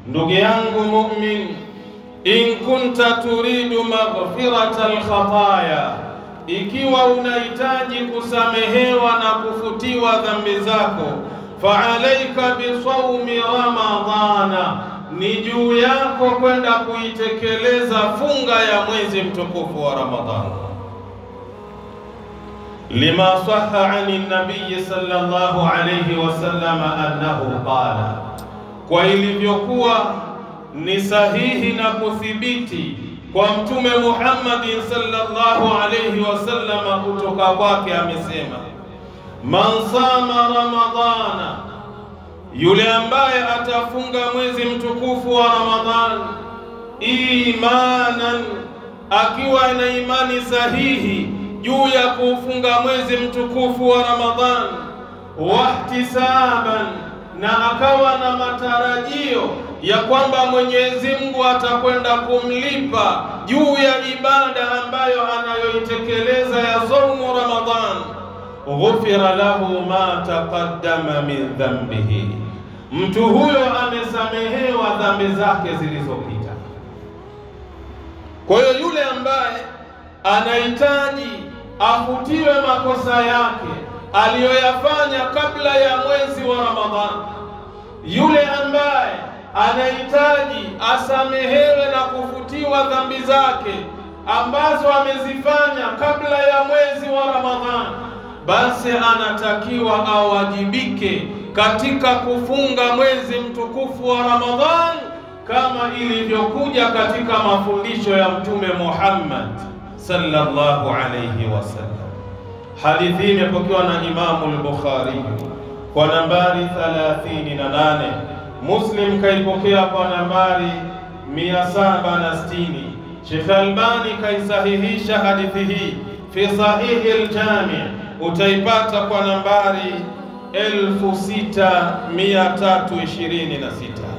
ndugu yangu mu'min, in kunta turidu maghfirata al-khataya, ikiwa unahitaji kusamehewa na kufutiwa dhambi zako, fa'alaika bisawmi ramadhana, ni juu yako kwenda kuitekeleza funga ya mwezi mtukufu wa Ramadhani. Lima sahha ani nabii sallallahu alayhi wasallam annahu qala, kwa ilivyokuwa ni sahihi na kuthibiti kwa Mtume Muhammad sallallahu alayhi wasallam kutoka kwake amesema, man sama ramadhana, yule ambaye atafunga mwezi mtukufu wa Ramadhani imanan, akiwa na imani sahihi juu ya kufunga mwezi mtukufu wa Ramadhani, wahtisaban, na akawa na matarajio ya kwamba Mwenyezi Mungu atakwenda kumlipa juu ya ibada ambayo anayoitekeleza ya saumu Ramadhani, ghufira lahu ma taqaddama min dhanbihi, mtu huyo amesamehewa dhambi zake zilizopita. Kwa hiyo yule ambaye anahitaji afutiwe makosa yake aliyoyafanya kabla ya mwezi wa Ramadhani, yule ambaye anahitaji asamehewe na kufutiwa dhambi zake ambazo amezifanya kabla ya mwezi wa Ramadhani, basi anatakiwa awajibike katika kufunga mwezi mtukufu wa Ramadhani kama ilivyokuja katika mafundisho ya Mtume Muhammad sallallahu alayhi wasallam. Hadithi imepokewa na Imamu al-Bukhari kwa nambari 38, Muslim kaipokea kwa nambari 760. Sheikh Albani kaisahihisha hadithi hii fi Sahihi al-Jami', utaipata kwa nambari 6326.